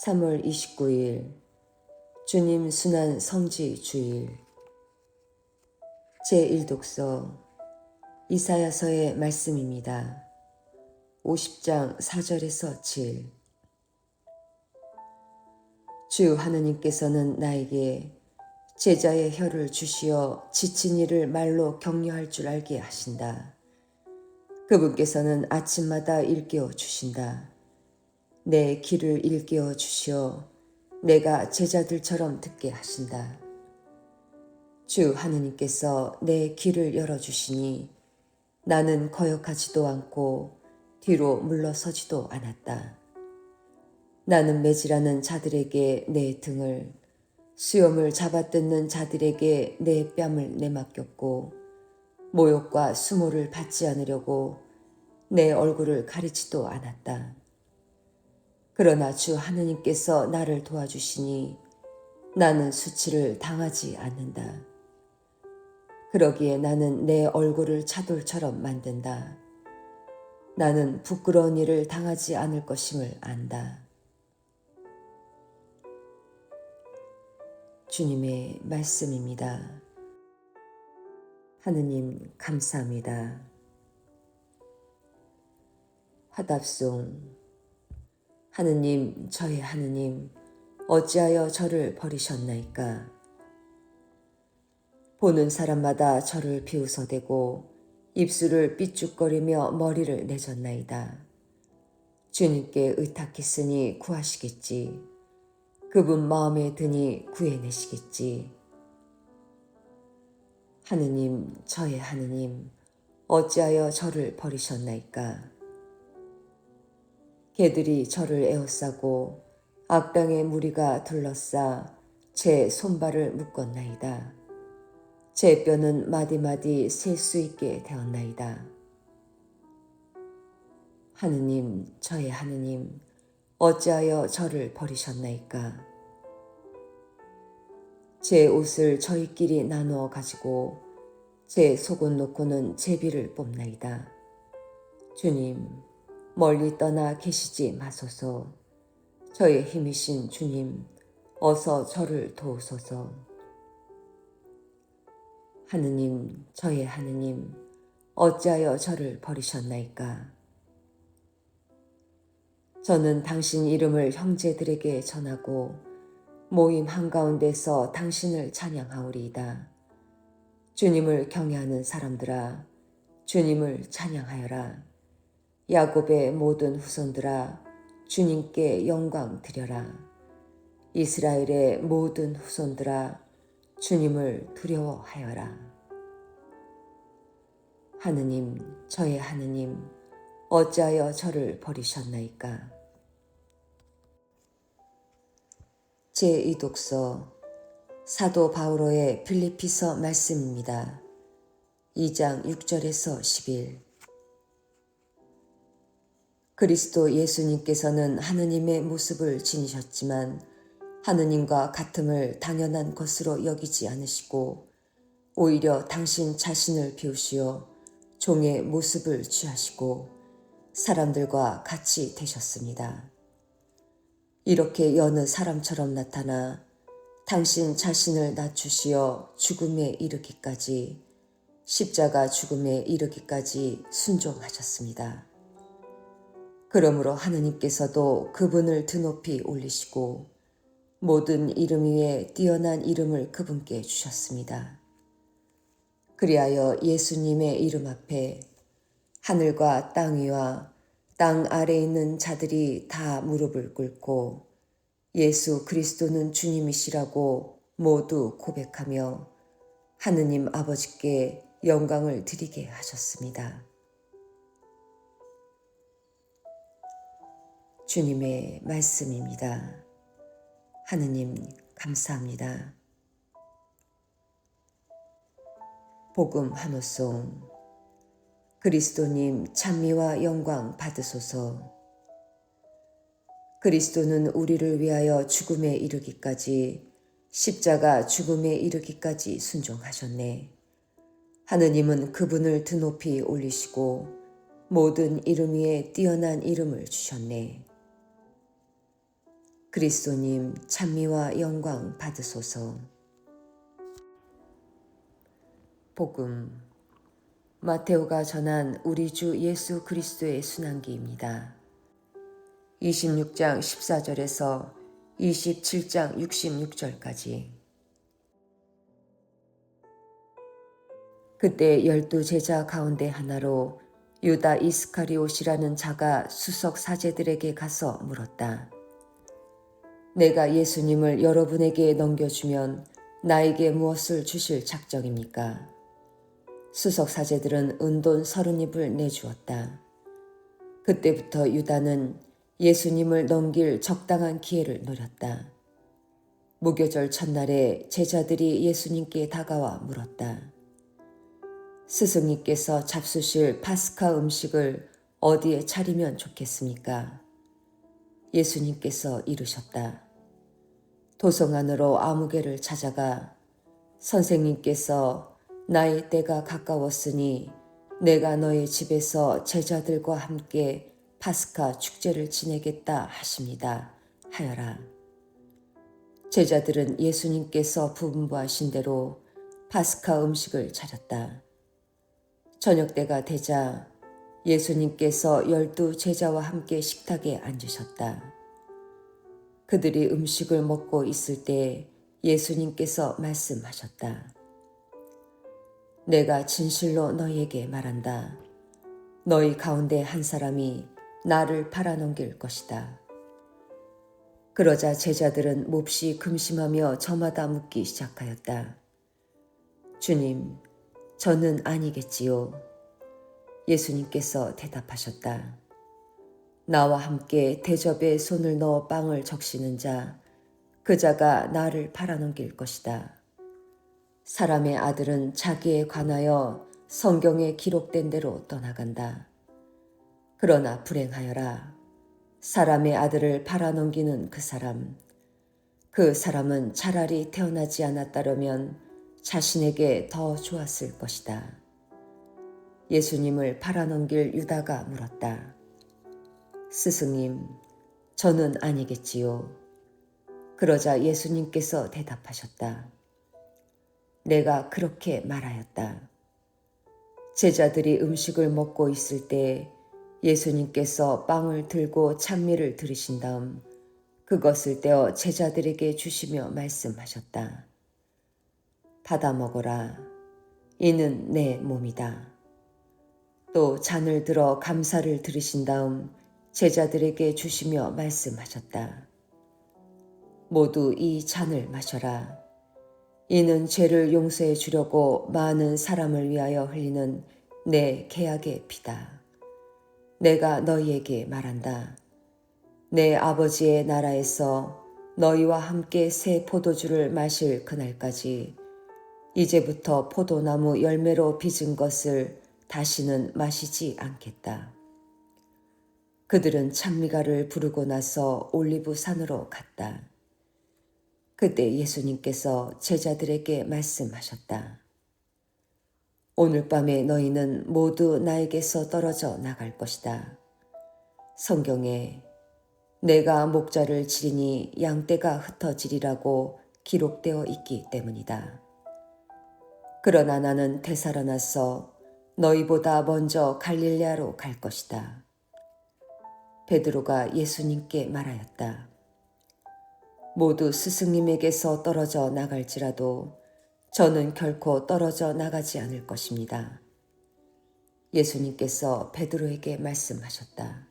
3월 29일 주님 순환 성지 주일 제1독서 이사야서의 말씀입니다. 50장 4절에서 7. 주 하느님께서는 나에게 제자의 혀를 주시어 지친 이를 말로 격려할 줄 알게 하신다. 그분께서는 아침마다 일깨워 주신다. 내 귀를 일깨워 주시어 내가 제자들처럼 듣게 하신다. 주 하느님께서 내 귀를 열어주시니 나는 거역하지도 않고 뒤로 물러서지도 않았다. 나는 매질하는 자들에게 내 등을, 수염을 잡아뜯는 자들에게 내 뺨을 내맡겼고, 모욕과 수모를 받지 않으려고 내 얼굴을 가리지도 않았다. 그러나 주 하느님께서 나를 도와주시니 나는 수치를 당하지 않는다. 그러기에 나는 내 얼굴을 차돌처럼 만든다. 나는 부끄러운 일을 당하지 않을 것임을 안다. 주님의 말씀입니다. 하느님 감사합니다. 화답송. 하느님, 저의 하느님, 어찌하여 저를 버리셨나이까? 보는 사람마다 저를 비웃어대고 입술을 삐죽거리며 머리를 내젓나이다. 주님께 의탁했으니 구하시겠지. 그분 마음에 드니 구해내시겠지. 하느님, 저의 하느님, 어찌하여 저를 버리셨나이까? 개들이 저를 에워싸고 악당의 무리가 둘러싸 제 손발을 묶었나이다. 제 뼈는 마디마디 셀 수 있게 되었나이다. 하느님, 저의 하느님, 어찌하여 저를 버리셨나이까? 제 옷을 저희끼리 나누어 가지고 제 속옷 놓고는 제비를 뽑나이다. 주님, 멀리 떠나 계시지 마소서. 저의 힘이신 주님, 어서 저를 도우소서. 하느님, 저의 하느님, 어찌하여 저를 버리셨나이까? 저는 당신 이름을 형제들에게 전하고 모임 한가운데서 당신을 찬양하오리이다. 주님을 경외하는 사람들아, 주님을 찬양하여라. 야곱의 모든 후손들아, 주님께 영광 드려라. 이스라엘의 모든 후손들아, 주님을 두려워하여라. 하느님, 저의 하느님, 어찌하여 저를 버리셨나이까? 제2독서 사도 바오로의 필리피서 말씀입니다. 2장 6절에서 10일. 그리스도 예수님께서는 하느님의 모습을 지니셨지만 하느님과 같음을 당연한 것으로 여기지 않으시고 오히려 당신 자신을 비우시어 종의 모습을 취하시고 사람들과 같이 되셨습니다. 이렇게 여느 사람처럼 나타나 당신 자신을 낮추시어 죽음에 이르기까지, 십자가 죽음에 이르기까지 순종하셨습니다. 그러므로 하느님께서도 그분을 드높이 올리시고 모든 이름 위에 뛰어난 이름을 그분께 주셨습니다. 그리하여 예수님의 이름 앞에 하늘과 땅 위와 땅 아래에 있는 자들이 다 무릎을 꿇고 예수 그리스도는 주님이시라고 모두 고백하며 하느님 아버지께 영광을 드리게 하셨습니다. 주님의 말씀입니다. 하느님 감사합니다. 복음 한호송. 그리스도님 찬미와 영광 받으소서. 그리스도는 우리를 위하여 죽음에 이르기까지, 십자가 죽음에 이르기까지 순종하셨네. 하느님은 그분을 드높이 올리시고 모든 이름 위에 뛰어난 이름을 주셨네. 그리스도님 찬미와 영광 받으소서. 복음 마테오가 전한 우리 주 예수 그리스도의 순환기입니다. 26장 14절에서 27장 66절까지. 그때 12제자 가운데 하나로 유다 이스카리옷이라는 자가 수석 사제들에게 가서 물었다. 내가 예수님을 여러분에게 넘겨주면 나에게 무엇을 주실 작정입니까? 수석 사제들은 은돈 30입을 내주었다. 그때부터 유다는 예수님을 넘길 적당한 기회를 노렸다. 무교절 첫날에 제자들이 예수님께 다가와 물었다. 스승님께서 잡수실 파스카 음식을 어디에 차리면 좋겠습니까? 예수님께서 이르셨다. 도성 안으로 아무개를 찾아가 선생님께서 나의 때가 가까웠으니 내가 너의 집에서 제자들과 함께 파스카 축제를 지내겠다 하십니다. 하여라. 제자들은 예수님께서 분부하신 대로 파스카 음식을 차렸다. 저녁 때가 되자 예수님께서 12제자와 함께 식탁에 앉으셨다. 그들이 음식을 먹고 있을 때 예수님께서 말씀하셨다. 내가 진실로 너희에게 말한다. 너희 가운데 한 사람이 나를 팔아넘길 것이다. 그러자 제자들은 몹시 금심하며 저마다 묻기 시작하였다. 주님, 저는 아니겠지요. 예수님께서 대답하셨다. 나와 함께 대접에 손을 넣어 빵을 적시는 자, 그 자가 나를 팔아넘길 것이다. 사람의 아들은 자기에 관하여 성경에 기록된 대로 떠나간다. 그러나 불행하여라. 사람의 아들을 팔아넘기는 그 사람은 차라리 태어나지 않았다려면 자신에게 더 좋았을 것이다. 예수님을 팔아넘길 유다가 물었다. 스승님, 저는 아니겠지요. 그러자 예수님께서 대답하셨다. 내가 그렇게 말하였다. 제자들이 음식을 먹고 있을 때 예수님께서 빵을 들고 찬미를 들으신 다음 그것을 떼어 제자들에게 주시며 말씀하셨다. 받아 먹어라. 이는 내 몸이다. 또 잔을 들어 감사를 들으신 다음 제자들에게 주시며 말씀하셨다. 모두 이 잔을 마셔라. 이는 죄를 용서해 주려고 많은 사람을 위하여 흘리는 내 계약의 피다. 내가 너희에게 말한다. 내 아버지의 나라에서 너희와 함께 새 포도주를 마실 그날까지 이제부터 포도나무 열매로 빚은 것을 다시는 마시지 않겠다. 그들은 찬미가를 부르고 나서 올리브 산으로 갔다. 그때 예수님께서 제자들에게 말씀하셨다. 오늘 밤에 너희는 모두 나에게서 떨어져 나갈 것이다. 성경에 내가 목자를 치리니 양떼가 흩어지리라고 기록되어 있기 때문이다. 그러나 나는 되살아나서 너희보다 먼저 갈릴레아로 갈 것이다. 베드로가 예수님께 말하였다. 모두 스승님에게서 떨어져 나갈지라도 저는 결코 떨어져 나가지 않을 것입니다. 예수님께서 베드로에게 말씀하셨다.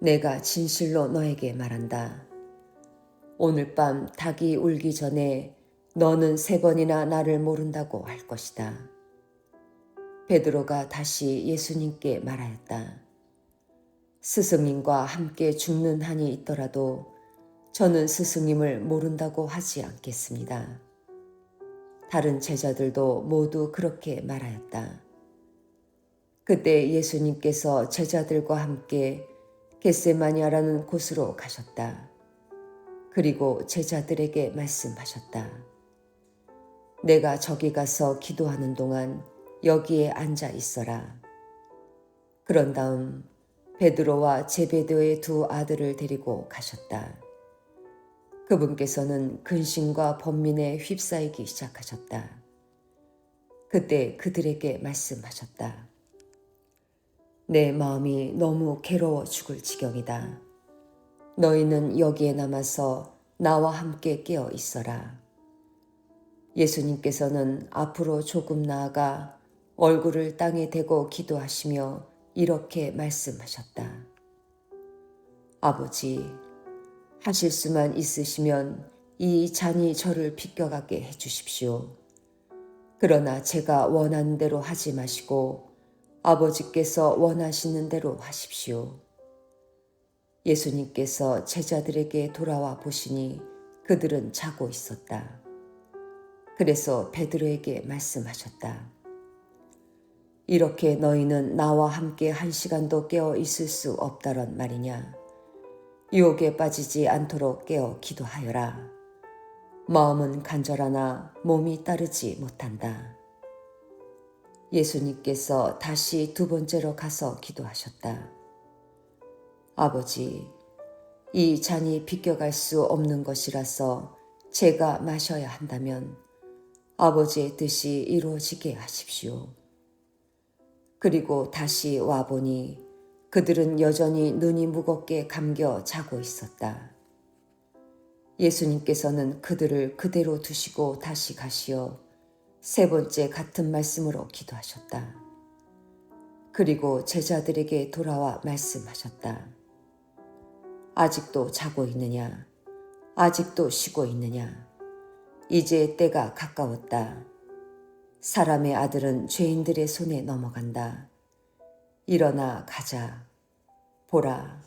내가 진실로 너에게 말한다. 오늘 밤 닭이 울기 전에 너는 3번이나 나를 모른다고 할 것이다. 베드로가 다시 예수님께 말하였다. 스승님과 함께 죽는 한이 있더라도 저는 스승님을 모른다고 하지 않겠습니다. 다른 제자들도 모두 그렇게 말하였다. 그때 예수님께서 제자들과 함께 겟세마니아라는 곳으로 가셨다. 그리고 제자들에게 말씀하셨다. 내가 저기 가서 기도하는 동안 여기에 앉아 있어라. 그런 다음 베드로와 제베데오의 2 아들을 데리고 가셨다. 그분께서는 근심과 번민에 휩싸이기 시작하셨다. 그때 그들에게 말씀하셨다. 내 마음이 너무 괴로워 죽을 지경이다. 너희는 여기에 남아서 나와 함께 깨어 있어라. 예수님께서는 앞으로 조금 나아가 얼굴을 땅에 대고 기도하시며 이렇게 말씀하셨다. 아버지, 하실 수만 있으시면 이 잔이 저를 비껴가게 해주십시오. 그러나 제가 원하는 대로 하지 마시고 아버지께서 원하시는 대로 하십시오. 예수님께서 제자들에게 돌아와 보시니 그들은 자고 있었다. 그래서 베드로에게 말씀하셨다. 이렇게 너희는 나와 함께 한 시간도 깨어 있을 수 없다란 말이냐? 유혹에 빠지지 않도록 깨어 기도하여라. 마음은 간절하나 몸이 따르지 못한다. 예수님께서 다시 두 번째로 가서 기도하셨다. 아버지, 이 잔이 비껴갈 수 없는 것이라서 제가 마셔야 한다면 아버지의 뜻이 이루어지게 하십시오. 그리고 다시 와보니 그들은 여전히 눈이 무겁게 감겨 자고 있었다. 예수님께서는 그들을 그대로 두시고 다시 가시어 세 번째 같은 말씀으로 기도하셨다. 그리고 제자들에게 돌아와 말씀하셨다. 아직도 자고 있느냐? 아직도 쉬고 있느냐? 이제 때가 가까웠다. 사람의 아들은 죄인들의 손에 넘어간다. 일어나 가자. 보라,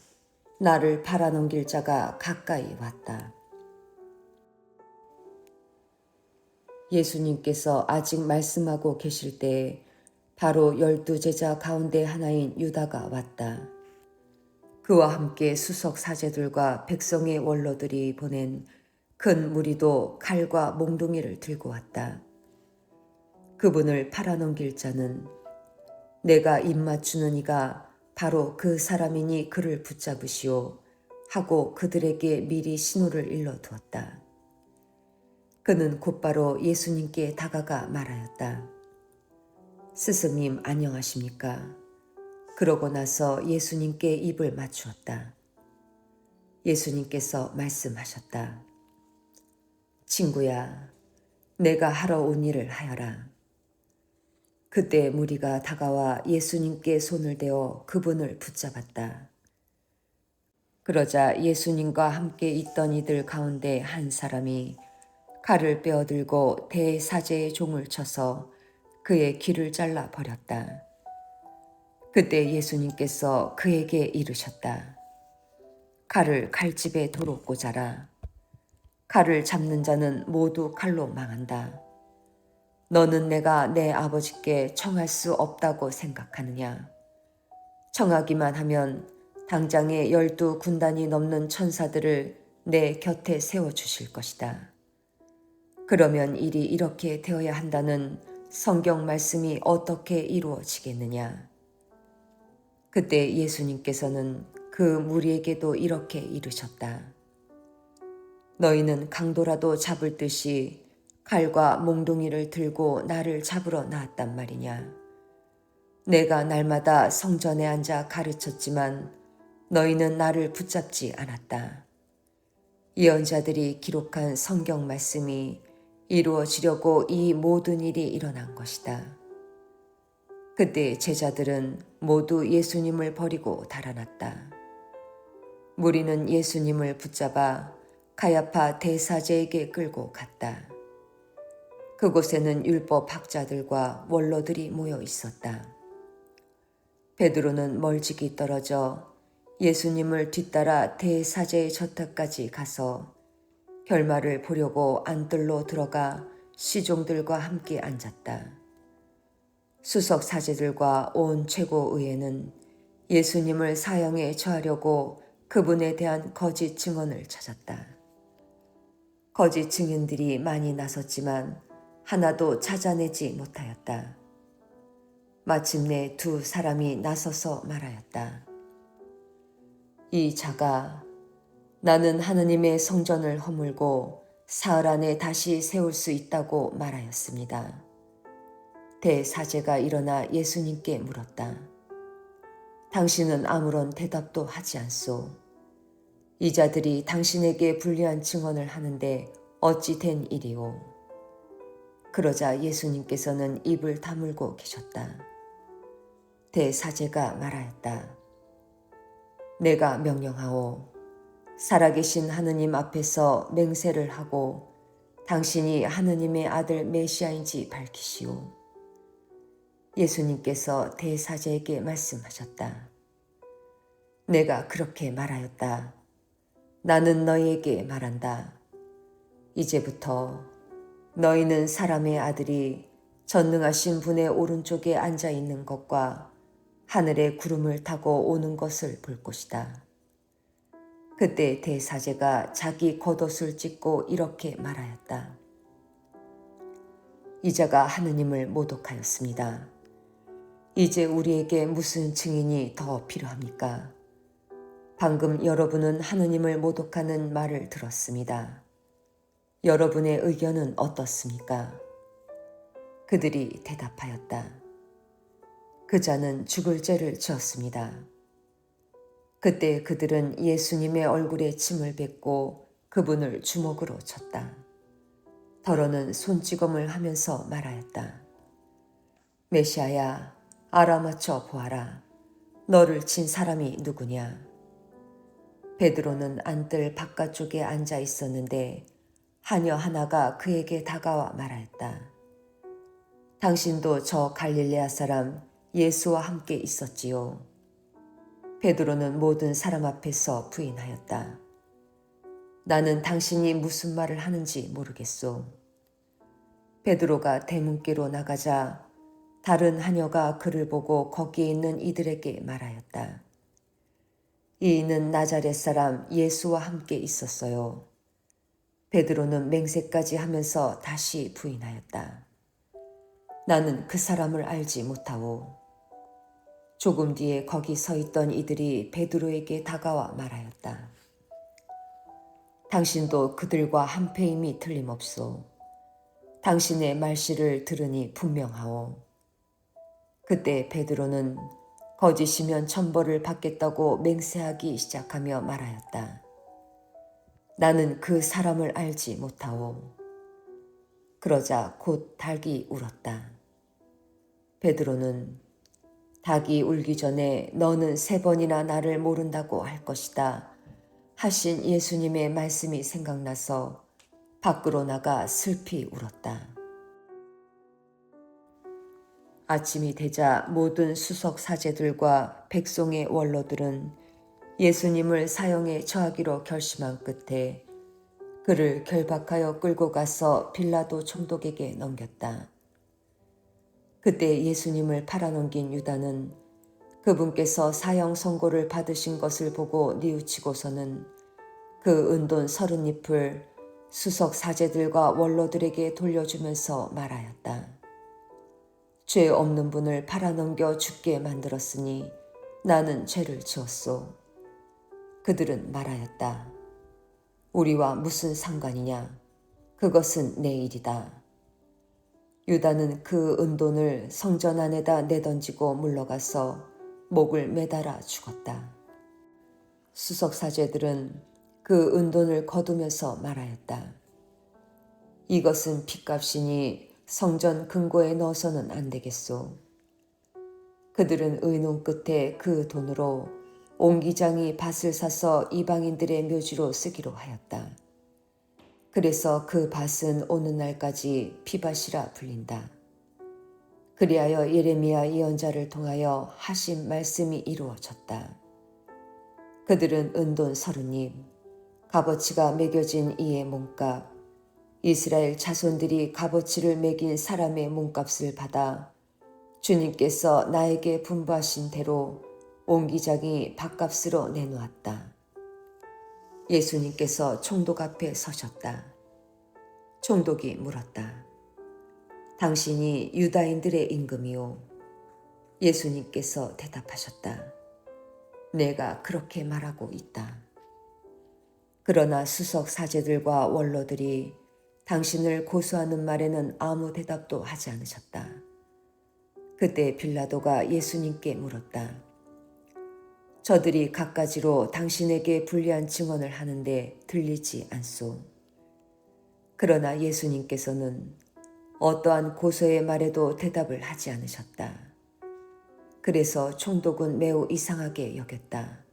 나를 팔아넘길 자가 가까이 왔다. 예수님께서 아직 말씀하고 계실 때에 바로 12제자 가운데 하나인 유다가 왔다. 그와 함께 수석 사제들과 백성의 원로들이 보낸 큰 무리도 칼과 몽둥이를 들고 왔다. 그분을 팔아넘길 자는 내가 입맞추는 이가 바로 그 사람이니 그를 붙잡으시오 하고 그들에게 미리 신호를 일러두었다. 그는 곧바로 예수님께 다가가 말하였다. 스승님 안녕하십니까? 그러고 나서 예수님께 입을 맞추었다. 예수님께서 말씀하셨다. 친구야, 내가 하러 온 일을 하여라. 그때 무리가 다가와 예수님께 손을 대어 그분을 붙잡았다. 그러자 예수님과 함께 있던 이들 가운데 한 사람이 칼을 빼어들고 대사제의 종을 쳐서 그의 귀를 잘라 버렸다. 그때 예수님께서 그에게 이르셨다. 칼을 칼집에 도로 꽂아라. 칼을 잡는 자는 모두 칼로 망한다. 너는 내가 내 아버지께 청할 수 없다고 생각하느냐? 청하기만 하면 당장에 12군단이 넘는 천사들을 내 곁에 세워주실 것이다. 그러면 일이 이렇게 되어야 한다는 성경 말씀이 어떻게 이루어지겠느냐? 그때 예수님께서는 그 무리에게도 이렇게 이르셨다. 너희는 강도라도 잡을 듯이 칼과 몽둥이를 들고 나를 잡으러 나왔단 말이냐? 내가 날마다 성전에 앉아 가르쳤지만 너희는 나를 붙잡지 않았다. 예언자들이 기록한 성경 말씀이 이루어지려고 이 모든 일이 일어난 것이다. 그때 제자들은 모두 예수님을 버리고 달아났다. 무리는 예수님을 붙잡아 가야파 대사제에게 끌고 갔다. 그곳에는 율법 학자들과 원로들이 모여 있었다. 베드로는 멀찍이 떨어져 예수님을 뒤따라 대사제의 저택까지 가서 결말을 보려고 안뜰로 들어가 시종들과 함께 앉았다. 수석 사제들과 온 최고의회는 예수님을 사형에 처하려고 그분에 대한 거짓 증언을 찾았다. 거짓 증인들이 많이 나섰지만 하나도 찾아내지 못하였다. 마침내 두 사람이 나서서 말하였다. 이 자가 나는 하느님의 성전을 허물고 사흘 안에 다시 세울 수 있다고 말하였습니다. 대사제가 일어나 예수님께 물었다. 당신은 아무런 대답도 하지 않소. 이 자들이 당신에게 불리한 증언을 하는데 어찌 된 일이오. 그러자 예수님께서는 입을 다물고 계셨다. 대사제가 말하였다. 내가 명령하오. 살아계신 하느님 앞에서 맹세를 하고 당신이 하느님의 아들 메시아인지 밝히시오. 예수님께서 대사제에게 말씀하셨다. 내가 그렇게 말하였다. 나는 너희에게 말한다. 이제부터 너희는 사람의 아들이 전능하신 분의 오른쪽에 앉아 있는 것과 하늘의 구름을 타고 오는 것을 볼 것이다. 그때 대사제가 자기 겉옷을 찢고 이렇게 말하였다. 이자가 하느님을 모독하였습니다. 이제 우리에게 무슨 증인이 더 필요합니까? 방금 여러분은 하느님을 모독하는 말을 들었습니다. 여러분의 의견은 어떻습니까? 그들이 대답하였다. 그 자는 죽을 죄를 지었습니다. 그때 그들은 예수님의 얼굴에 침을 뱉고 그분을 주먹으로 쳤다. 더러는 손찌검을 하면서 말하였다. 메시아야, 알아맞혀 보아라. 너를 친 사람이 누구냐? 베드로는 안뜰 바깥쪽에 앉아 있었는데 하녀 하나가 그에게 다가와 말하였다. 당신도 저 갈릴레아 사람 예수와 함께 있었지요. 베드로는 모든 사람 앞에서 부인하였다. 나는 당신이 무슨 말을 하는지 모르겠소. 베드로가 대문께로 나가자 다른 하녀가 그를 보고 거기에 있는 이들에게 말하였다. 이는 나자렛 사람 예수와 함께 있었어요. 베드로는 맹세까지 하면서 다시 부인하였다. 나는 그 사람을 알지 못하오. 조금 뒤에 거기 서 있던 이들이 베드로에게 다가와 말하였다. 당신도 그들과 한패임이 틀림없소. 당신의 말씨를 들으니 분명하오. 그때 베드로는 거짓이면 천벌을 받겠다고 맹세하기 시작하며 말하였다. 나는 그 사람을 알지 못하오. 그러자 곧 닭이 울었다. 베드로는 닭이 울기 전에 너는 3번이나 나를 모른다고 할 것이다 하신 예수님의 말씀이 생각나서 밖으로 나가 슬피 울었다. 아침이 되자 모든 수석 사제들과 백성의 원로들은 예수님을 사형에 처하기로 결심한 끝에 그를 결박하여 끌고 가서 빌라도 총독에게 넘겼다. 그때 예수님을 팔아넘긴 유다는 그분께서 사형 선고를 받으신 것을 보고 뉘우치고서는 그 은돈 30잎을 수석 사제들과 원로들에게 돌려주면서 말하였다. 죄 없는 분을 팔아넘겨 죽게 만들었으니 나는 죄를 지었소. 그들은 말하였다. 우리와 무슨 상관이냐? 그것은 내 일이다. 유다는 그 은돈을 성전 안에다 내던지고 물러가서 목을 매달아 죽었다. 수석 사제들은 그 은돈을 거두면서 말하였다. 이것은 핏값이니 성전 금고에 넣어서는 안 되겠소. 그들은 의논 끝에 그 돈으로 옹기장이 밭을 사서 이방인들의 묘지로 쓰기로 하였다. 그래서 그 밭은 오는 날까지 피밭이라 불린다. 그리하여 예레미야 예언자를 통하여 하신 말씀이 이루어졌다. 그들은 은돈 30잎, 값어치가 매겨진 이의 몸값, 이스라엘 자손들이 값어치를 매긴 사람의 몸값을 받아 주님께서 나에게 분부하신 대로 옹기장이 밭값으로 내놓았다. 예수님께서 총독 앞에 서셨다. 총독이 물었다. 당신이 유다인들의 임금이오. 예수님께서 대답하셨다. 내가 그렇게 말하고 있다. 그러나 수석 사제들과 원로들이 당신을 고소하는 말에는 아무 대답도 하지 않으셨다. 그때 빌라도가 예수님께 물었다. 저들이 갖가지로 당신에게 불리한 증언을 하는데 들리지 않소. 그러나 예수님께서는 어떠한 고소의 말에도 대답을 하지 않으셨다. 그래서 총독은 매우 이상하게 여겼다.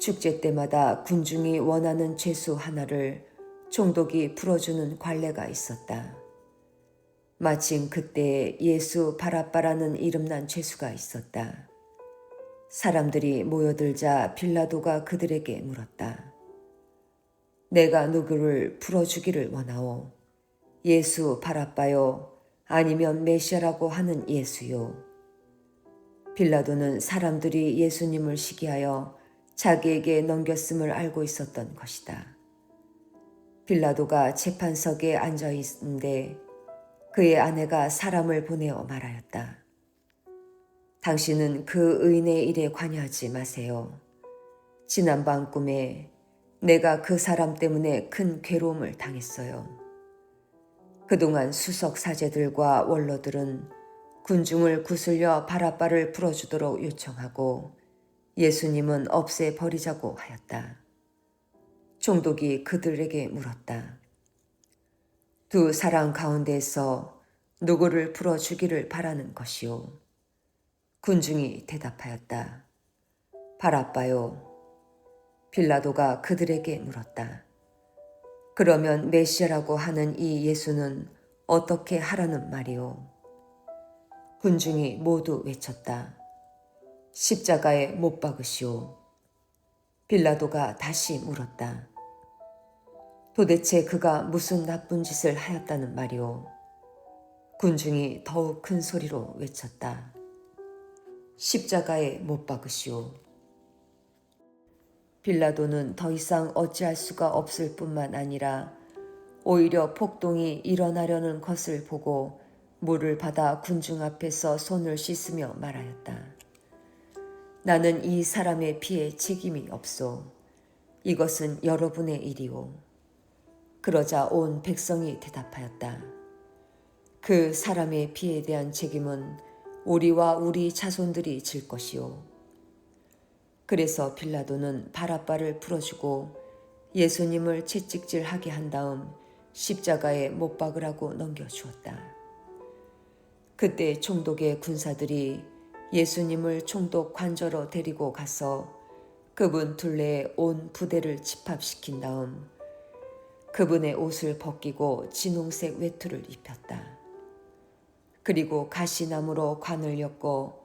축제 때마다 군중이 원하는 죄수 하나를 총독이 풀어주는 관례가 있었다. 마침 그때 예수 바라바라는 이름난 죄수가 있었다. 사람들이 모여들자 빌라도가 그들에게 물었다. 내가 누구를 풀어주기를 원하오? 예수 바라바요? 아니면 메시아라고 하는 예수요? 빌라도는 사람들이 예수님을 시기하여 자기에게 넘겼음을 알고 있었던 것이다. 빌라도가 재판석에 앉아 있는데 그의 아내가 사람을 보내어 말하였다. 당신은 그 의인의 일에 관여하지 마세요. 지난밤 꿈에 내가 그 사람 때문에 큰 괴로움을 당했어요. 그동안 수석 사제들과 원로들은 군중을 구슬려 바라바를 풀어주도록 요청하고 예수님은 없애버리자고 하였다. 총독이 그들에게 물었다. 두 사람 가운데에서 누구를 풀어주기를 바라는 것이오? 군중이 대답하였다. 바라바요. 빌라도가 그들에게 물었다. 그러면 메시아라고 하는 이 예수는 어떻게 하라는 말이오? 군중이 모두 외쳤다. 십자가에 못 박으시오. 빌라도가 다시 물었다. 도대체 그가 무슨 나쁜 짓을 하였다는 말이오? 군중이 더욱 큰 소리로 외쳤다. 십자가에 못 박으시오. 빌라도는 더 이상 어찌할 수가 없을 뿐만 아니라 오히려 폭동이 일어나려는 것을 보고 물을 받아 군중 앞에서 손을 씻으며 말하였다. 나는 이 사람의 피에 책임이 없소. 이것은 여러분의 일이오. 그러자 온 백성이 대답하였다. 그 사람의 피에 대한 책임은 우리와 우리 자손들이 질 것이오. 그래서 빌라도는 바라바를 풀어주고 예수님을 채찍질하게 한 다음 십자가에 못 박으라고 넘겨주었다. 그때 총독의 군사들이 예수님을 총독 관저로 데리고 가서 그분 둘레에 온 부대를 집합시킨 다음 그분의 옷을 벗기고 진홍색 외투를 입혔다. 그리고 가시나무로 관을 엮고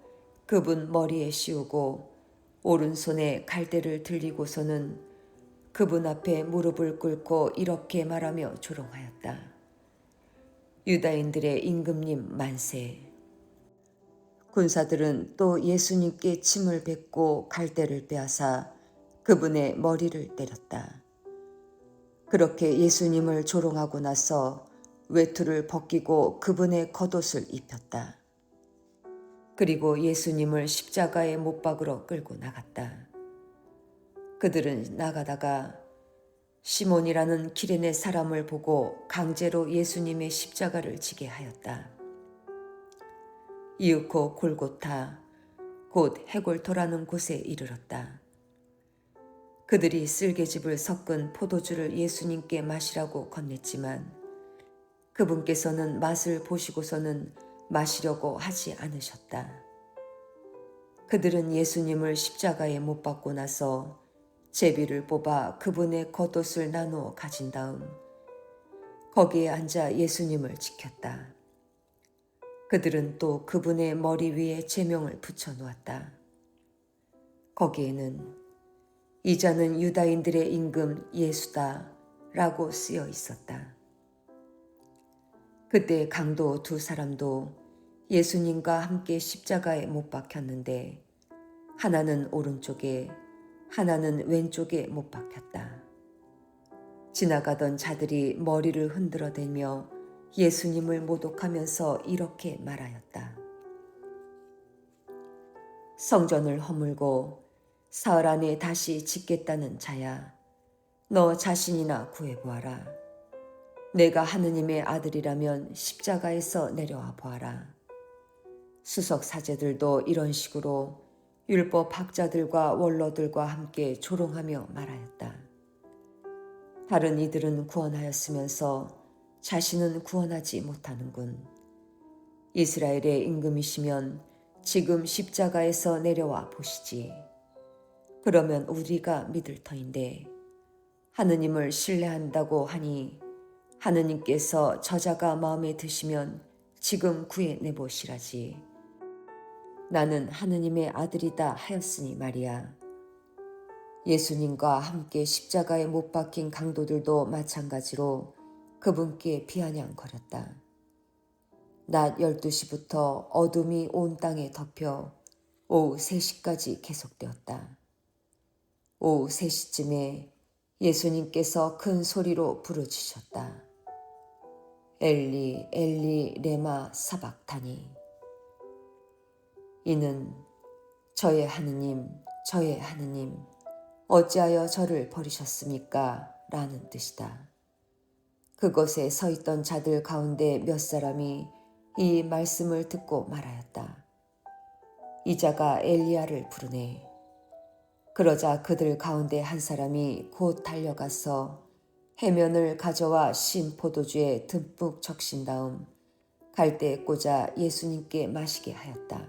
그분 머리에 씌우고 오른손에 갈대를 들리고서는 그분 앞에 무릎을 꿇고 이렇게 말하며 조롱하였다. 유다인들의 임금님 만세. 군사들은 또 예수님께 침을 뱉고 갈대를 빼앗아 그분의 머리를 때렸다. 그렇게 예수님을 조롱하고 나서 외투를 벗기고 그분의 겉옷을 입혔다. 그리고 예수님을 십자가에 못 박으러 끌고 나갔다. 그들은 나가다가 시몬이라는 기레네 사람을 보고 강제로 예수님의 십자가를 지게 하였다. 이윽고 골고타, 곧 해골토라는 곳에 이르렀다. 그들이 쓸개즙을 섞은 포도주를 예수님께 마시라고 건넸지만 그분께서는 맛을 보시고서는 마시려고 하지 않으셨다. 그들은 예수님을 십자가에 못 박고 나서 제비를 뽑아 그분의 겉옷을 나누어 가진 다음 거기에 앉아 예수님을 지켰다. 그들은 또 그분의 머리 위에 제명을 붙여 놓았다. 거기에는 이자는 유다인들의 임금 예수다 라고 쓰여 있었다. 그때 강도 두 사람도 예수님과 함께 십자가에 못 박혔는데 하나는 오른쪽에 하나는 왼쪽에 못 박혔다. 지나가던 자들이 머리를 흔들어대며 예수님을 모독하면서 이렇게 말하였다. 성전을 허물고 사흘 안에 다시 짓겠다는 자야, 너 자신이나 구해보아라. 내가 하느님의 아들이라면 십자가에서 내려와 보아라. 수석 사제들도 이런 식으로 율법 학자들과 원로들과 함께 조롱하며 말하였다. 다른 이들은 구원하였으면서 자신은 구원하지 못하는군. 이스라엘의 임금이시면 지금 십자가에서 내려와 보시지. 그러면 우리가 믿을 터인데 하느님을 신뢰한다고 하니 하느님께서 저자가 마음에 드시면 지금 구해내 보시라지. 나는 하느님의 아들이다 하였으니 말이야. 예수님과 함께 십자가에 못 박힌 강도들도 마찬가지로 그분께 비아냥거렸다. 낮 12시부터 어둠이 온 땅에 덮여 오후 3시까지 계속되었다. 오후 3시쯤에 예수님께서 큰 소리로 부르짖으셨다. 엘리 엘리 레마 사박타니. 이는 저의 하느님 저의 하느님 어찌하여 저를 버리셨습니까? 라는 뜻이다. 그곳에 서 있던 자들 가운데 몇 사람이 이 말씀을 듣고 말하였다. 이 자가 엘리야를 부르네. 그러자 그들 가운데 한 사람이 곧 달려가서 해면을 가져와 신 포도주에 듬뿍 적신 다음 갈대에 꽂아 예수님께 마시게 하였다.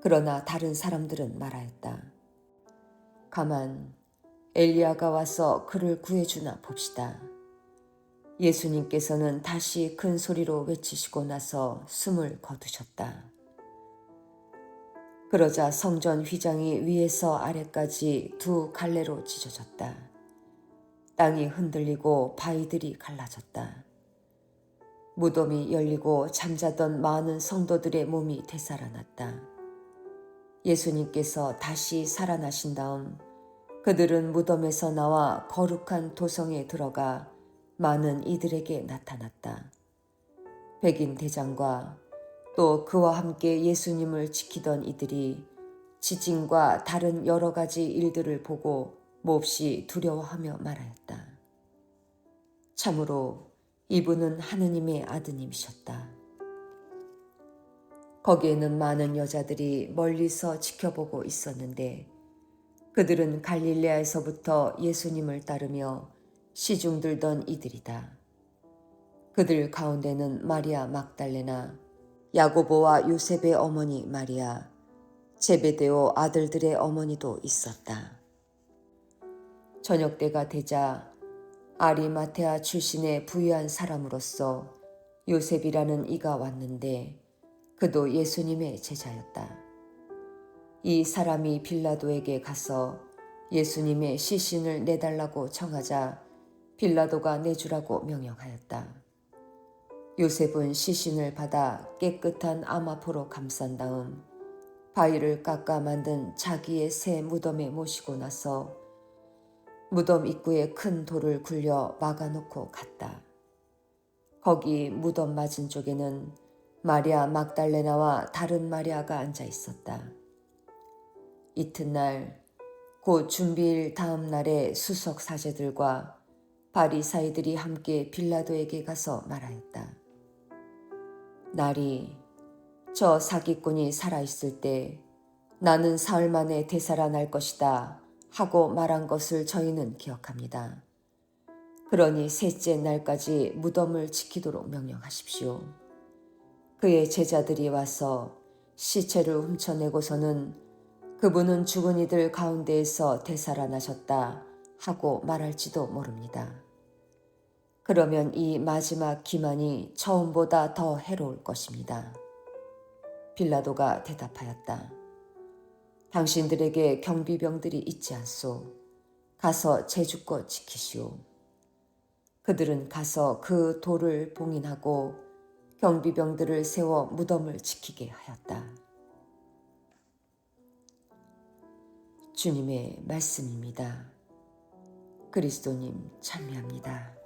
그러나 다른 사람들은 말하였다. 가만, 엘리야가 와서 그를 구해주나 봅시다. 예수님께서는 다시 큰 소리로 외치시고 나서 숨을 거두셨다. 그러자 성전 휘장이 위에서 아래까지 두 갈래로 찢어졌다. 땅이 흔들리고 바위들이 갈라졌다. 무덤이 열리고 잠자던 많은 성도들의 몸이 되살아났다. 예수님께서 다시 살아나신 다음 그들은 무덤에서 나와 거룩한 도성에 들어가 많은 이들에게 나타났다. 백인 대장과 또 그와 함께 예수님을 지키던 이들이 지진과 다른 여러 가지 일들을 보고 몹시 두려워하며 말하였다. 참으로 이분은 하느님의 아드님이셨다. 거기에는 많은 여자들이 멀리서 지켜보고 있었는데 그들은 갈릴레아에서부터 예수님을 따르며 시중들던 이들이다. 그들 가운데는 마리아 막달레나, 야고보와 요셉의 어머니 마리아, 제베데오 아들들의 어머니도 있었다. 저녁 때가 되자 아리마테아 출신의 부유한 사람으로서 요셉이라는 이가 왔는데 그도 예수님의 제자였다. 이 사람이 빌라도에게 가서 예수님의 시신을 내달라고 청하자 빌라도가 내주라고 명령하였다. 요셉은 시신을 받아 깨끗한 아마포로 감싼 다음 바위를 깎아 만든 자기의 새 무덤에 모시고 나서 무덤 입구에 큰 돌을 굴려 막아놓고 갔다. 거기 무덤 맞은 쪽에는 마리아 막달레나와 다른 마리아가 앉아 있었다. 이튿날 곧 준비일 다음 날에 수석 사제들과 바리사이들이 함께 빌라도에게 가서 말하였다. 날이 저 사기꾼이 살아있을 때 나는 사흘 만에 되살아날 것이다 하고 말한 것을 저희는 기억합니다. 그러니 셋째 날까지 무덤을 지키도록 명령하십시오. 그의 제자들이 와서 시체를 훔쳐내고서는 그분은 죽은 이들 가운데에서 되살아나셨다 하고 말할지도 모릅니다. 그러면 이 마지막 기만이 처음보다 더 해로울 것입니다. 빌라도가 대답하였다. 당신들에게 경비병들이 있지 않소. 가서 제주껏 지키시오. 그들은 가서 그 돌을 봉인하고 경비병들을 세워 무덤을 지키게 하였다. 주님의 말씀입니다. 그리스도님 참여합니다.